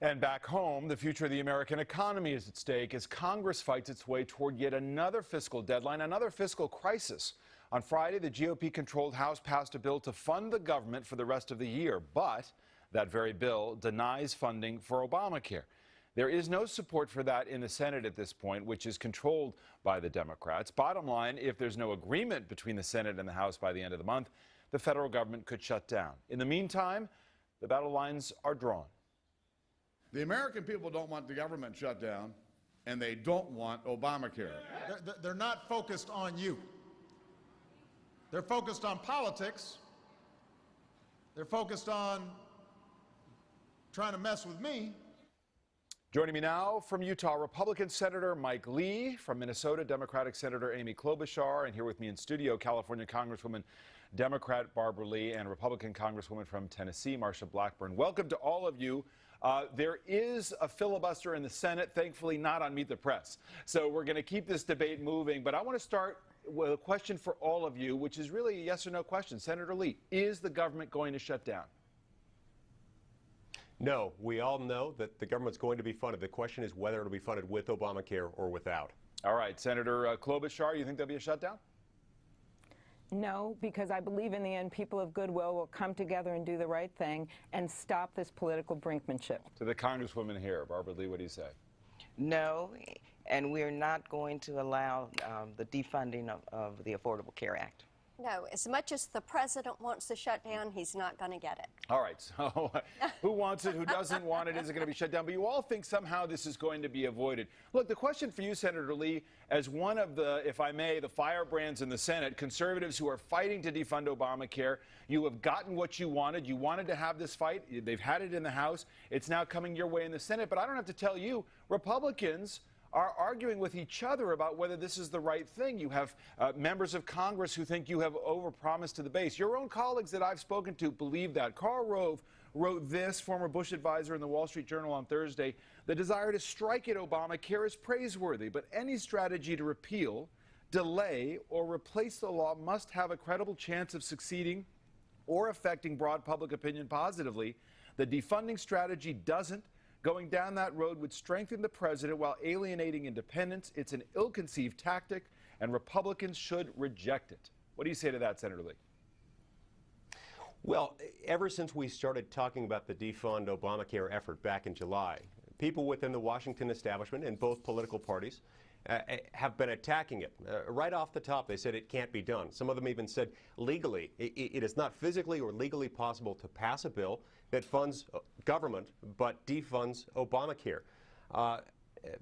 And back home, the future of the American economy is at stake as Congress fights its way toward yet another fiscal deadline, another fiscal crisis. On Friday, the GOP-controlled House passed a bill to fund the government for the rest of the year, but that very bill denies funding for Obamacare. There is no support for that in the Senate at this point, which is controlled by the Democrats. Bottom line, if there's no agreement between the Senate and the House by the end of the month, the federal government could shut down. In the meantime, the battle lines are drawn. The American people don't want the government shut down, and they don't want Obamacare. They're not focused on you. They're focused on politics. They're focused on trying to mess with me. Joining me now from Utah, Republican Senator Mike Lee, from Minnesota, Democratic Senator Amy Klobuchar, and here with me in studio, California Congresswoman Democrat Barbara Lee, and Republican Congresswoman from Tennessee, Marsha Blackburn. Welcome to all of you. There is a filibuster in the Senate, thankfully not on Meet the Press. So we're going to keep this debate moving. But I want to start with a question for all of you, which is really a yes or no question. Senator Lee, is the government going to shut down? No, we all know that the government's going to be funded. The question is whether it'll be funded with Obamacare or without. All right, Senator Klobuchar, you think there'll be a shutdown? No, because I believe in the end people of goodwill will come together and do the right thing and stop this political brinkmanship. To the Congresswoman here, Barbara Lee, what do you say? No, and we're not going to allow the defunding of the Affordable Care Act. No, as much as the president wants to shut down, he's not going to get it. All right, so who wants it, who doesn't want it, is it going to be shut down? But you all think somehow this is going to be avoided. Look, the question for you, Senator Lee, as one of the, if I may, the firebrands in the Senate, conservatives who are fighting to defund Obamacare, you have gotten what you wanted. You wanted to have this fight. They've had it in the House. It's now coming your way in the Senate. But I don't have to tell you, Republicans are arguing with each other about whether this is the right thing. You have members of Congress who think you have overpromised to the base. Your own colleagues that I've spoken to believe that. Karl Rove wrote this, former Bush advisor in the Wall Street Journal on Thursday: the desire to strike at Obamacare is praiseworthy, but any strategy to repeal, delay, or replace the law must have a credible chance of succeeding or affecting broad public opinion positively. The defunding strategy doesn't. Going down that road would strengthen the president while alienating independents. It's an ill-conceived tactic, and Republicans should reject it. What do you say to that, Senator Lee? Well, ever since we started talking about the defund Obamacare effort back in July, people within the Washington establishment in both political parties have been attacking it. Right off the top, they said it can't be done. Some of them even said legally, it is not physically or legally possible to pass a bill that funds government but defunds Obamacare.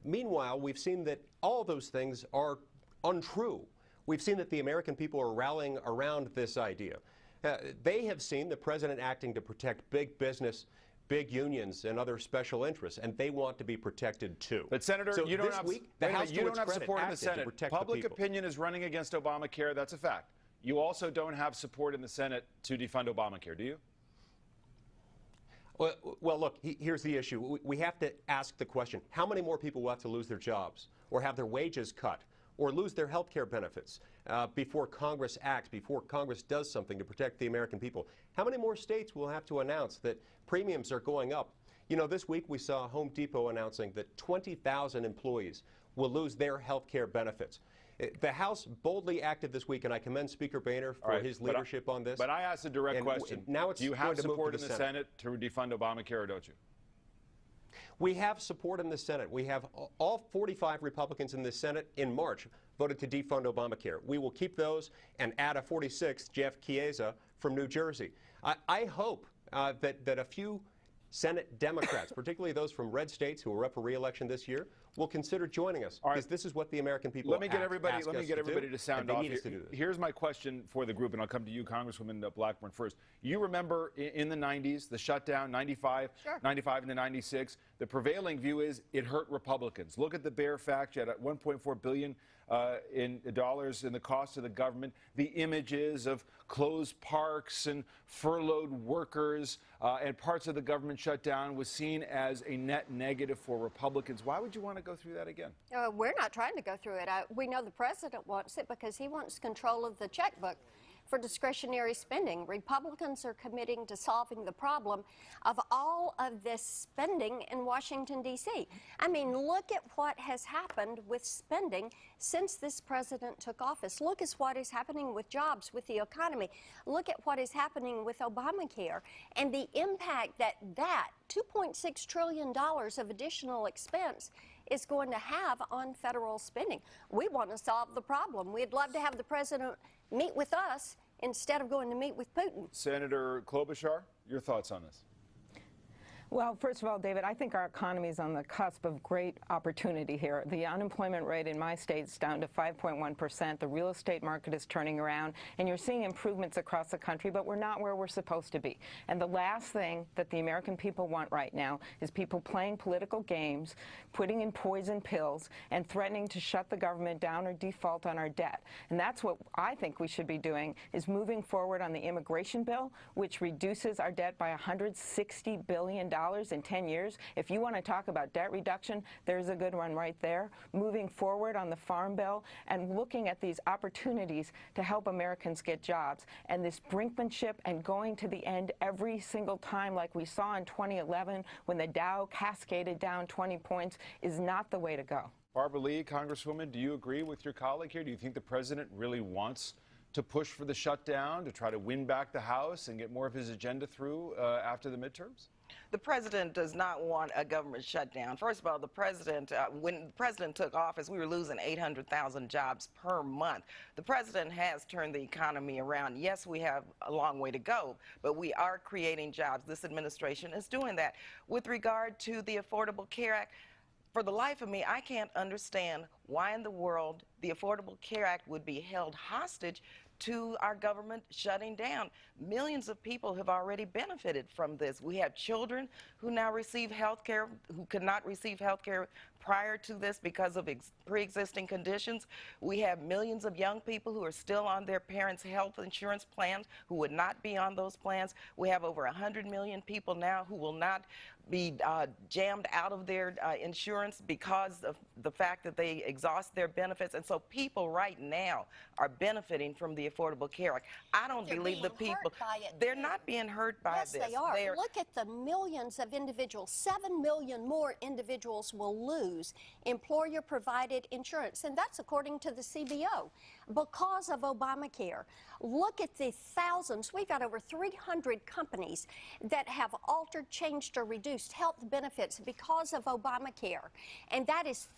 Meanwhile, we've seen that all those things are untrue. We've seen that the American people are rallying around this idea. They have seen the president acting to protect big business, big unions, and other special interests, and they want to be protected too. But Senator, so you don't this have, week, the House you don't have support in the Senate. Public the opinion is running against Obamacare. That's a fact. You also don't have support in the Senate to defund Obamacare, do you? Well, look, here's the issue. We have to ask the question, how many more people will have to lose their jobs or have their wages cut or lose their health care benefits before Congress acts, before Congress does something to protect the American people? How many more states will have to announce that premiums are going up? You know, this week we saw Home Depot announcing that 20,000 employees will lose their health care benefits. The House boldly acted this week, and I commend Speaker Boehner for his leadership on this. But I asked a direct question. Now it's do you have support in the Senate to defund Obamacare, or don't you? We have support in the Senate. We have all 45 Republicans in the Senate in March voted to defund Obamacare. We will keep those and add a 46th, Jeff Chiesa from New Jersey. I hope that a few Senate Democrats, particularly those from red states who are up for re-election this year, will consider joining us, because this is what the American people Let me get everybody to sound off. Here's my question for the group, and I'll come to you, Congresswoman Blackburn, first. You remember in the 90s, the shutdown, 95, sure. 95 and the 96. The prevailing view is it hurt Republicans. Look at the bare fact. You had $1.4 billion in dollars in the cost of the government. The images of closed parks and furloughed workers and parts of the government shutdown was seen as a net negative for Republicans. Why would you want to go through that again? We're not trying to go through it. We know the president wants it because he wants control of the checkbook. for discretionary spending. Republicans are committing to solving the problem of all of this spending in Washington, D.C. I mean, look at what has happened with spending since this president took office. Look at what is happening with jobs, with the economy. Look at what is happening with Obamacare and the impact that $2.6 trillion of additional expense is going to have on federal spending. We want to solve the problem. We'd love to have the president meet with us instead of going to meet with Putin. Senator Klobuchar, your thoughts on this? Well, first of all, David, I think our economy is on the cusp of great opportunity here. The unemployment rate in my state is down to 5.1%. The real estate market is turning around, and you're seeing improvements across the country, but we're not where we're supposed to be. And the last thing that the American people want right now is people playing political games, putting in poison pills, and threatening to shut the government down or default on our debt. And that's what I think we should be doing, is moving forward on the immigration bill, which reduces our debt by $160 billion in 10 years. If you want to talk about debt reduction, there's a good one right there. Moving forward on the farm bill and looking at these opportunities to help Americans get jobs. And this brinkmanship and going to the end every single time, like we saw in 2011 when the Dow cascaded down 20 points, is not the way to go. Barbara Lee, Congresswoman, do you agree with your colleague here? Do you think the president really wants to push for the shutdown, to try to win back the House and get more of his agenda through after the midterms? The president does not want a government shutdown. First of all, the president, when the president took office, we were losing 800,000 jobs per month. The president has turned the economy around. Yes, we have a long way to go, but we are creating jobs. This administration is doing that. With regard to the Affordable Care Act, for the life of me, I can't understand why in the world the Affordable Care Act would be held hostage to our government shutting down. Millions of people have already benefited from this. We have children who now receive health care who could not receive health care prior to this because of pre-existing conditions. We have millions of young people who are still on their parents' health insurance plans who would not be on those plans. We have over 100 million people now who will not be jammed out of their insurance because of the fact that they exhaust their benefits. And so people right now are benefiting from the Affordable Care Act. I don't believe the people, they're not being hurt by this. Yes, they are. Look at the millions of individuals. 7 million more individuals will lose employer-provided insurance, and that's according to the CBO, because of Obamacare. Look at the thousands. We've got over 300 companies that have altered, changed, or reduced health benefits because of Obamacare, and that is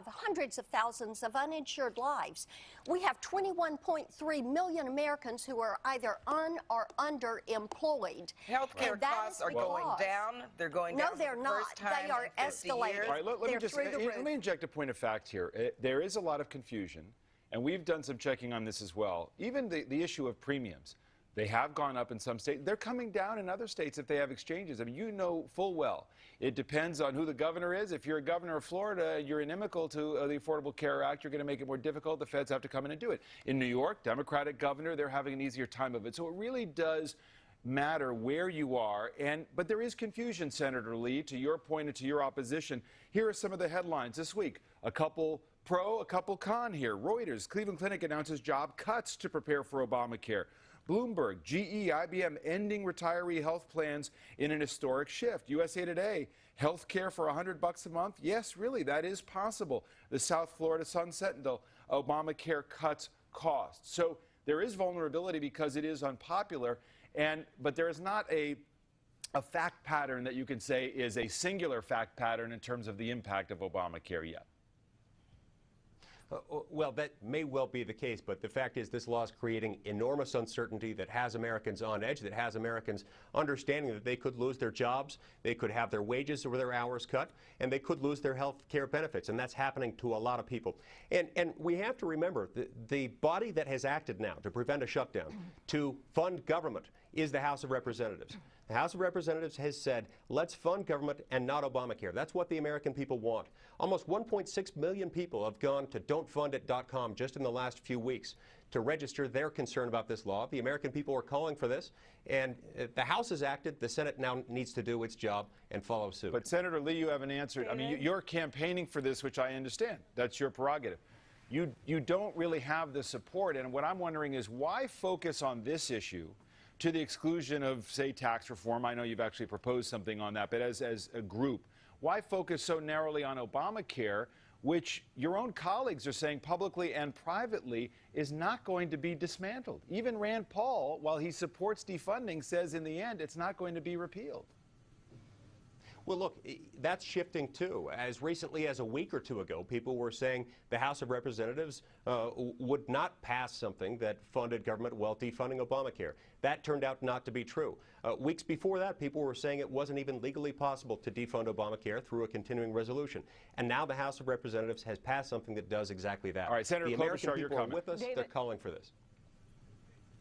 hundreds of thousands of uninsured lives. We have 21.3 million Americans who are either or underemployed. Healthcare costs are going down. They're going down. No, they're not. They are escalating. All right, let me inject a point of fact here. There is a lot of confusion, and we've done some checking on this as well. Even the issue of premiums. They have gone up in some states. They're coming down in other states if they have exchanges. I mean, you know full well. It depends on who the governor is. If you're a governor of Florida and you're inimical to the Affordable Care Act, you're going to make it more difficult. The feds have to come in and do it. In New York, Democratic governor, they're having an easier time of it. So it really does matter where you are. But there is confusion, Senator Lee, to your point and to your opposition. Here are some of the headlines this week. A couple pro, a couple con here. Reuters, Cleveland Clinic announces job cuts to prepare for Obamacare. Bloomberg, GE, IBM ending retiree health plans in an historic shift. USA Today, health care for $100 a month? Yes, really, that is possible. The South Florida Sun Sentinel, Obamacare cuts costs. So there is vulnerability because it is unpopular, but there is not a fact pattern that you can say is a singular fact pattern in terms of the impact of Obamacare yet. Well, that may well be the case, but the fact is this law is creating enormous uncertainty that has Americans on edge, that has Americans understanding that they could lose their jobs, they could have their wages or their hours cut, and they could lose their health care benefits, and that's happening to a lot of people. And we have to remember, the body that has acted now to prevent a shutdown, to fund government, is the House of Representatives. The House of Representatives has said, let's fund government and not Obamacare. That's what the American people want. Almost 1.6 million people have gone to don'tfundit.com just in the last few weeks to register their concern about this law. The American people are calling for this, and the House has acted. The Senate now needs to do its job and follow suit. But Senator Lee, you haven't answered. I mean, you're campaigning for this, which I understand. That's your prerogative. you don't really have the support. And what I'm wondering is why focus on this issue to the exclusion of, say, tax reform? I know you've actually proposed something on that, but as a group, why focus so narrowly on Obamacare, which your own colleagues are saying publicly and privately is not going to be dismantled? Even Rand Paul, while he supports defunding, says in the end it's not going to be repealed. Well, look, that's shifting too. As recently as a week or two ago, people were saying the House of Representatives would not pass something that funded government while defunding Obamacare. That turned out not to be true. Weeks before that, people were saying it wasn't even legally possible to defund Obamacare through a continuing resolution. And now the House of Representatives has passed something that does exactly that. All right, Senator the American Klobuchar, your people are comment. with us. David, they're calling for this.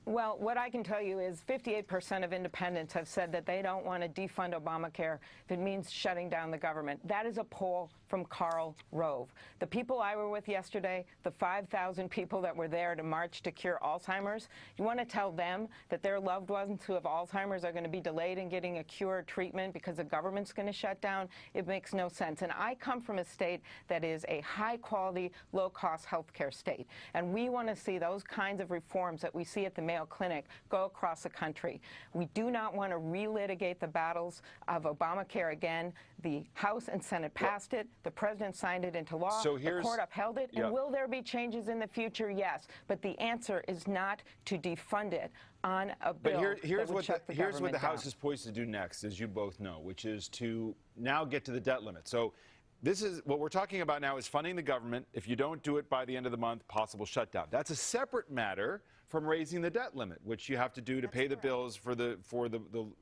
Well, what I can tell you is 58% of independents have said that they don't want to defund Obamacare if it means shutting down the government. That is a poll from Karl Rove. The people I were with yesterday, the 5,000 people that were there to march to cure Alzheimer's, you want to tell them that their loved ones who have Alzheimer's are going to be delayed in getting a cure or treatment because the government's going to shut down? It makes no sense. And I come from a state that is a high-quality, low-cost health care state. And we want to see those kinds of reforms that we see at the Mayo Clinic go across the country. We do not want to relitigate the battles of Obamacare again. The House and Senate passed it. The president signed it into law. So the court upheld it. And will there be changes in the future? Yes. But the answer is not to defund it on a bill here's that would shut the here's what the government House down. is poised to do next, as you both know, which is to now get to the debt limit. So this is what we're talking about now, is funding the government. If you don't do it by the end of the month, possible shutdown. That's a separate matter from raising the debt limit, which you have to do to pay the bills for the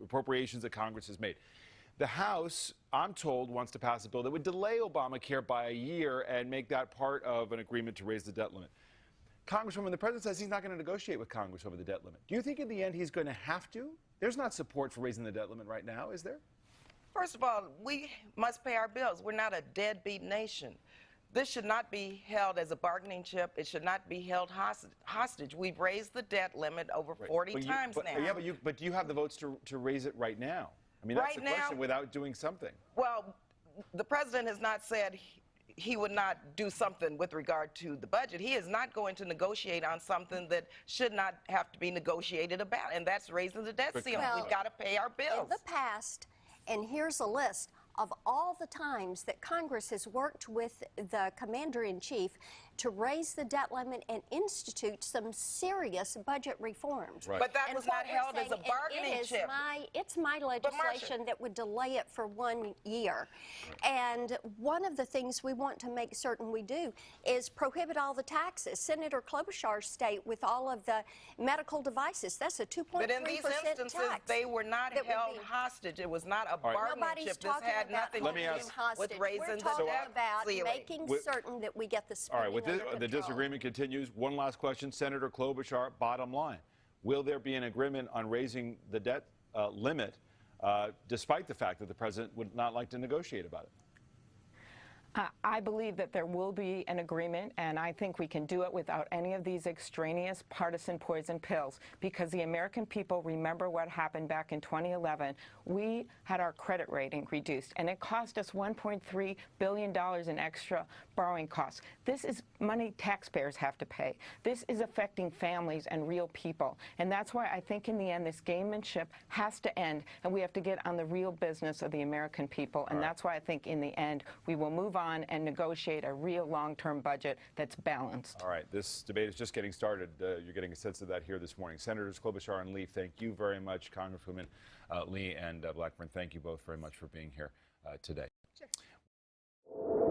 appropriations that Congress has made. The House, I'm told, wants to pass a bill that would delay Obamacare by a year and make that part of an agreement to raise the debt limit. Congresswoman, the president says he's not going to negotiate with Congress over the debt limit. Do you think in the end he's going to have to? There's not support for raising the debt limit right now, is there? First of all, we must pay our bills. We're not a deadbeat nation. This should not be held as a bargaining chip. It should not be held hostage. We've raised the debt limit over 40 times now. Yeah, but do you have the votes to raise it right now? I mean, that's the question, without doing something. Well, the president has not said he would not do something with regard to the budget. He is not going to negotiate on something that should not have to be negotiated about, and that's raising the debt ceiling. We've got to pay our bills. In the past, and here's a list of all the times that Congress has worked with the commander-in-chief to raise the debt limit and institute some serious budget reforms. Right. But that was not held as a bargaining chip. It's my legislation that would delay it for 1 year. And one of the things we want to make certain we do is prohibit all the taxes. Senator Klobuchar's state with all of the medical devices, that's a 2.3% tax. But in these instances, they were not held hostage. It was not a bargaining chip. This had nothing to do with raising the debt ceiling. We're talking about making certain that we get the spending under control. The disagreement continues. One last question, Senator Klobuchar, bottom line. Will there be an agreement on raising the debt limit, despite the fact that the president would not like to negotiate about it? I believe that there will be an agreement, and I think we can do it without any of these extraneous partisan poison pills, because the American people remember what happened back in 2011. We had our credit rating reduced, and it cost us $1.3 billion in extra borrowing costs. This is money taxpayers have to pay. This is affecting families and real people, and that's why I think in the end this gamemanship has to end, and we have to get on the real business of the American people, and that's why I think in the end we will move on and negotiate a real long-term budget that's balanced. All right, this debate is just getting started. You're getting a sense of that here this morning. Senators Klobuchar and Lee, thank you very much. Congresswoman Lee and Blackburn, thank you both very much for being here today. Sure.